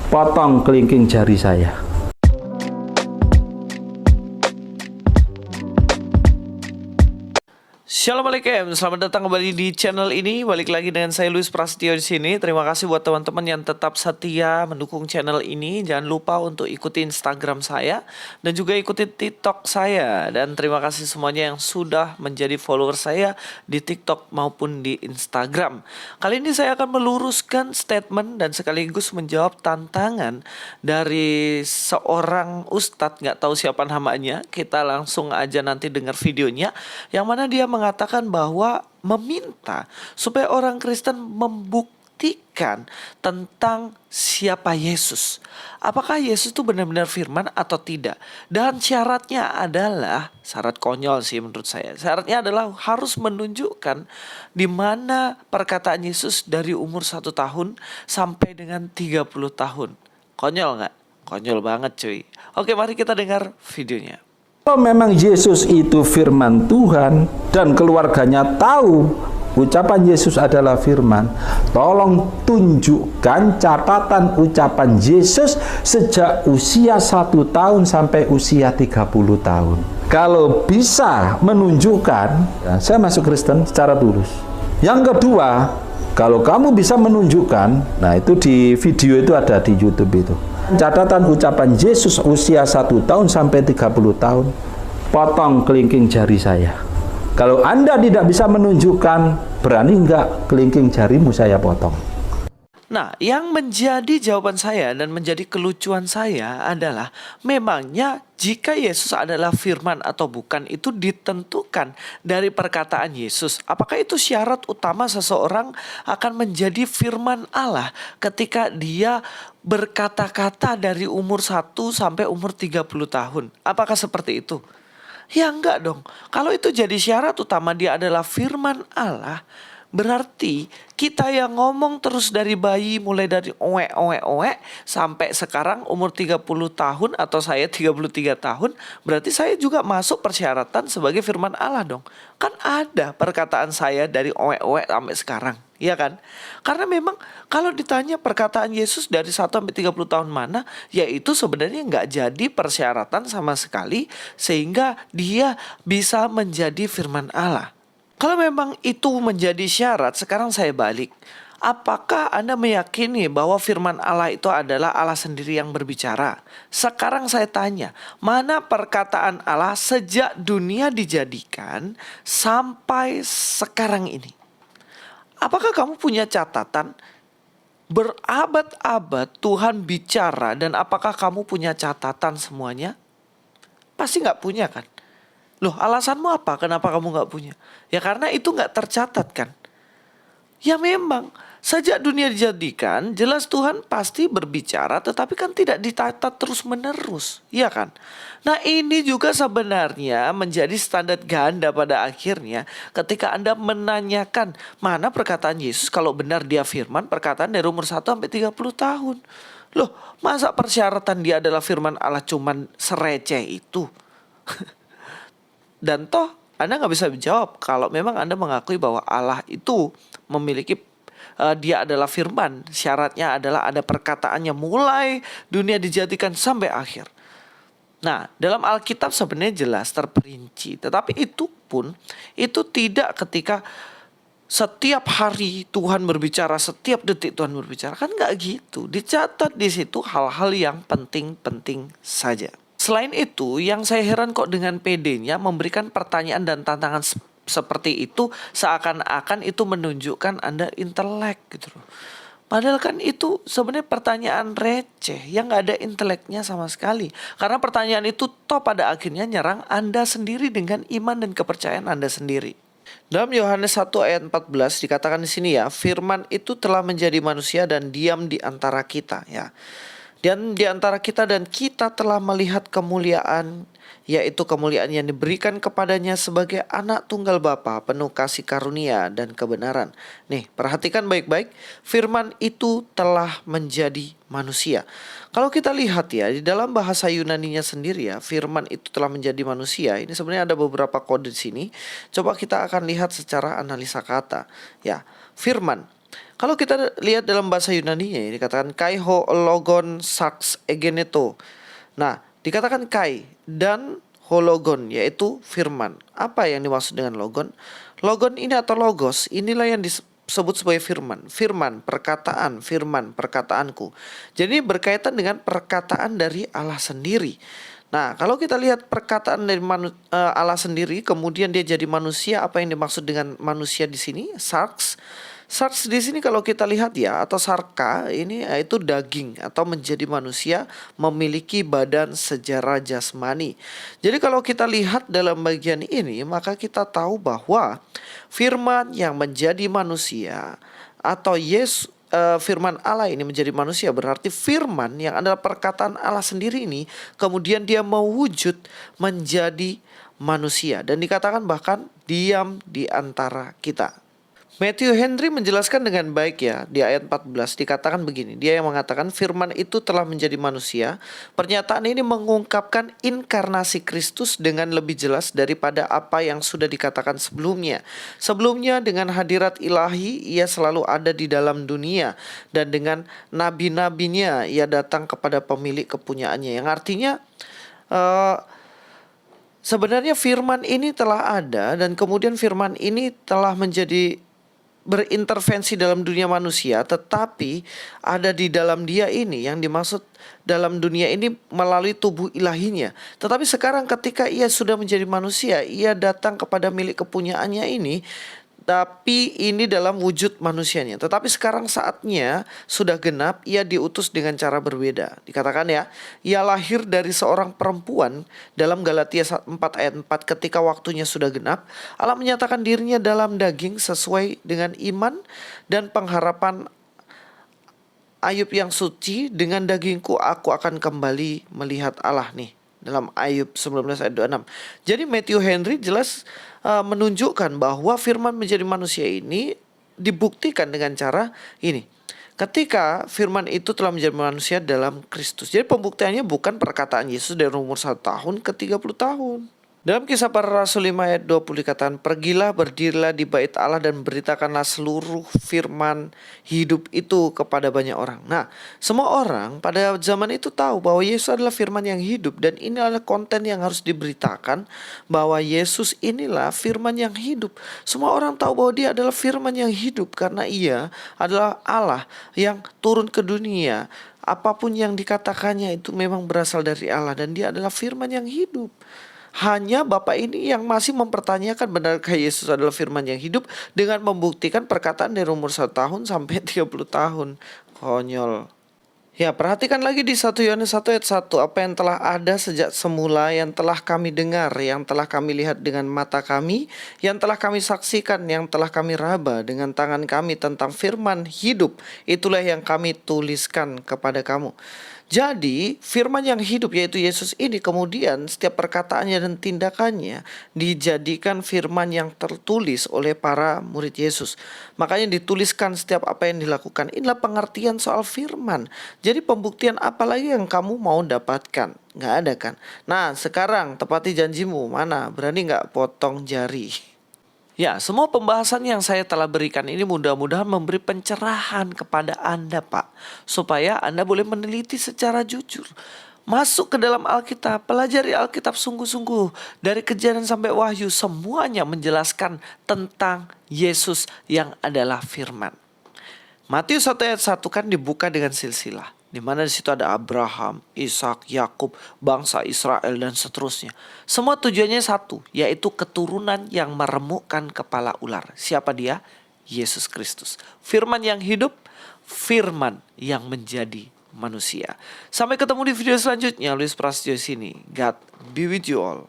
potong kelingking jari saya. Assalamualaikum, selamat datang kembali di channel ini. Balik lagi dengan saya Luis Prasetyo di sini. Terima kasih buat teman-teman yang tetap setia mendukung channel ini. Jangan lupa untuk ikuti Instagram saya dan juga ikuti TikTok saya. Dan terima kasih semuanya yang sudah menjadi follower saya di TikTok maupun di Instagram. Kali ini saya akan meluruskan statement dan sekaligus menjawab tantangan dari seorang ustadz, nggak tahu siapa namanya. Kita langsung aja nanti dengar videonya, yang mana dia mengatakan bahwa meminta supaya orang Kristen membuktikan tentang siapa Yesus. Apakah Yesus itu benar-benar firman atau tidak? Dan syaratnya adalah, syarat konyol sih menurut saya. Syaratnya adalah harus menunjukkan di mana perkataan Yesus dari umur 1 tahun sampai dengan 30 tahun. Konyol nggak? Konyol banget cuy. Oke, mari kita dengar videonya. Kalau memang Yesus itu firman Tuhan dan keluarganya tahu ucapan Yesus adalah firman, tolong tunjukkan catatan ucapan Yesus sejak usia 1 tahun sampai usia 30 tahun. Kalau bisa menunjukkan, ya, saya masuk Kristen secara tulus. Yang kedua, kalau kamu bisa menunjukkan, nah itu di video itu ada di YouTube itu, catatan ucapan Yesus usia 1 tahun sampai 30 tahun, potong kelingking jari saya. Kalau Anda tidak bisa menunjukkan, berani enggak kelingking jarimu saya potong? Nah, yang menjadi jawaban saya dan menjadi kelucuan saya adalah, memangnya jika Yesus adalah firman atau bukan itu ditentukan dari perkataan Yesus. Apakah itu syarat utama seseorang akan menjadi firman Allah ketika dia berkata-kata dari umur 1 sampai umur 30 tahun? Apakah seperti itu? Ya enggak dong. Kalau itu jadi syarat utama dia adalah firman Allah, berarti kita yang ngomong terus dari bayi, mulai dari oe sampai sekarang umur 30 tahun atau saya 33 tahun, berarti saya juga masuk persyaratan sebagai firman Allah dong. Kan ada perkataan saya dari oe sampai sekarang, iya kan? Karena memang kalau ditanya perkataan Yesus dari 1 sampai 30 tahun mana, yaitu sebenarnya nggak jadi persyaratan sama sekali sehingga dia bisa menjadi firman Allah. Kalau memang itu menjadi syarat, sekarang saya balik. Apakah Anda meyakini bahwa firman Allah itu adalah Allah sendiri yang berbicara? Sekarang saya tanya, mana perkataan Allah sejak dunia dijadikan sampai sekarang ini? Apakah kamu punya catatan? Berabad-abad Tuhan bicara, dan apakah kamu punya catatan semuanya? Pasti nggak punya kan? Loh, alasanmu apa? Kenapa kamu nggak punya? Ya karena itu nggak tercatat kan? Ya memang, sejak dunia dijadikan, jelas Tuhan pasti berbicara, tetapi kan tidak ditata terus menerus, ya kan? Nah, ini juga sebenarnya menjadi standar ganda pada akhirnya ketika Anda menanyakan mana perkataan Yesus, kalau benar dia firman, perkataan dari umur 1 sampai 30 tahun. Loh, masa persyaratan dia adalah firman Allah cuman sereceh itu? Dan toh Anda nggak bisa menjawab kalau memang Anda mengakui bahwa Allah itu memiliki, dia adalah firman. Syaratnya adalah ada perkataannya mulai dunia dijadikan sampai akhir. Nah, dalam Alkitab sebenarnya jelas terperinci. Tetapi itu pun itu tidak ketika setiap hari Tuhan berbicara, setiap detik Tuhan berbicara. Kan nggak gitu. Dicatat di situ hal-hal yang penting-penting saja. Selain itu, yang saya heran kok dengan PD-nya memberikan pertanyaan dan tantangan seperti itu, seakan-akan itu menunjukkan Anda intelek gitu loh. Padahal kan itu sebenarnya pertanyaan receh yang nggak ada inteleknya sama sekali. Karena pertanyaan itu toh pada akhirnya nyerang Anda sendiri dengan iman dan kepercayaan Anda sendiri. Dalam Yohanes 1 ayat 14 dikatakan di sini ya, firman itu telah menjadi manusia dan diam di antara kita ya. Dan di antara kita dan kita telah melihat kemuliaan, yaitu kemuliaan yang diberikan kepadanya sebagai anak tunggal Bapa, penuh kasih karunia dan kebenaran. Nih, perhatikan baik-baik, firman itu telah menjadi manusia. Kalau kita lihat ya, di dalam bahasa Yunaninya sendiri ya, firman itu telah menjadi manusia. Ini sebenarnya ada beberapa kode di sini. Coba kita akan lihat secara analisa kata. Ya, firman. Kalau kita lihat dalam bahasa Yunani-nya ini dikatakan kai ho logon sax egeneto. Nah, dikatakan kai dan hologon yaitu firman. Apa yang dimaksud dengan logon? Logon ini atau logos inilah yang disebut sebagai firman. Firman, perkataanku. Jadi berkaitan dengan perkataan dari Allah sendiri. Nah, kalau kita lihat perkataan dari Allah sendiri, kemudian dia jadi manusia, apa yang dimaksud dengan manusia di sini? Sarx. Sarx di sini kalau kita lihat ya, atau sarka ini yaitu daging atau menjadi manusia memiliki badan secara jasmani. Jadi kalau kita lihat dalam bagian ini, maka kita tahu bahwa firman yang menjadi manusia atau Yesus, firman Allah ini menjadi manusia, berarti firman yang adalah perkataan Allah sendiri ini kemudian dia mewujud menjadi manusia dan dikatakan bahkan diam di antara kita. Matthew Henry menjelaskan dengan baik ya, di ayat 14 dikatakan begini, dia yang mengatakan firman itu telah menjadi manusia. Pernyataan ini mengungkapkan inkarnasi Kristus dengan lebih jelas daripada apa yang sudah dikatakan sebelumnya. Sebelumnya dengan hadirat ilahi ia selalu ada di dalam dunia, dan dengan nabi-nabinya ia datang kepada pemilik kepunyaannya, yang artinya sebenarnya firman ini telah ada dan kemudian firman ini telah menjadi berintervensi dalam dunia manusia, tetapi ada di dalam dia ini yang dimaksud dalam dunia ini melalui tubuh ilahinya. Tetapi sekarang ketika ia sudah menjadi manusia, ia datang kepada milik kepunyaannya ini, tapi ini dalam wujud manusianya. Tetapi sekarang saatnya sudah genap, ia diutus dengan cara berbeda. Dikatakan ya, ia lahir dari seorang perempuan dalam Galatia 4 ayat 4, ketika waktunya sudah genap, Allah menyatakan dirinya dalam daging sesuai dengan iman dan pengharapan Ayub yang suci, dengan dagingku aku akan kembali melihat Allah nih. Dalam Ayub 19 ayat 26. Jadi Matthew Henry jelas menunjukkan bahwa firman menjadi manusia ini dibuktikan dengan cara ini. Ketika firman itu telah menjadi manusia dalam Kristus. Jadi pembuktiannya bukan perkataan Yesus dari umur 1 tahun ke 30 tahun. Dalam Kisah Para Rasul 5 ayat 20 dikatakan, pergilah, berdirilah di bait Allah dan beritakanlah seluruh firman hidup itu kepada banyak orang. Nah, semua orang pada zaman itu tahu bahwa Yesus adalah firman yang hidup, dan ini adalah konten yang harus diberitakan, bahwa Yesus inilah firman yang hidup. Semua orang tahu bahwa dia adalah firman yang hidup karena ia adalah Allah yang turun ke dunia. Apapun yang dikatakannya itu memang berasal dari Allah dan dia adalah firman yang hidup. Hanya Bapak ini yang masih mempertanyakan benarkah Yesus adalah firman yang hidup dengan membuktikan perkataan dari umur 1 tahun sampai 30 tahun. Konyol. Ya, perhatikan lagi di 1 Yohanes 1 ayat 1. Apa yang telah ada sejak semula, yang telah kami dengar, yang telah kami lihat dengan mata kami, yang telah kami saksikan, yang telah kami raba dengan tangan kami tentang firman hidup, itulah yang kami tuliskan kepada kamu. Jadi firman yang hidup yaitu Yesus ini kemudian setiap perkataannya dan tindakannya dijadikan firman yang tertulis oleh para murid Yesus. Makanya dituliskan setiap apa yang dilakukan. Inilah pengertian soal firman. Jadi pembuktian apa lagi yang kamu mau dapatkan? Nggak ada kan? Nah sekarang tepati janjimu, mana? Berani nggak potong jari? Ya, semua pembahasan yang saya telah berikan ini mudah-mudahan memberi pencerahan kepada Anda, Pak, supaya Anda boleh meneliti secara jujur. Masuk ke dalam Alkitab, pelajari Alkitab sungguh-sungguh. Dari Kejadian sampai Wahyu, semuanya menjelaskan tentang Yesus yang adalah firman. Matius 1 ayat 1 kan dibuka dengan silsilah, di mana di situ ada Abraham, Ishak, Yakub, bangsa Israel dan seterusnya. Semua tujuannya satu, yaitu keturunan yang meremukkan kepala ular. Siapa dia? Yesus Kristus. Firman yang hidup, firman yang menjadi manusia. Sampai ketemu di video selanjutnya. Luis Prasetyo sini. God be with you all.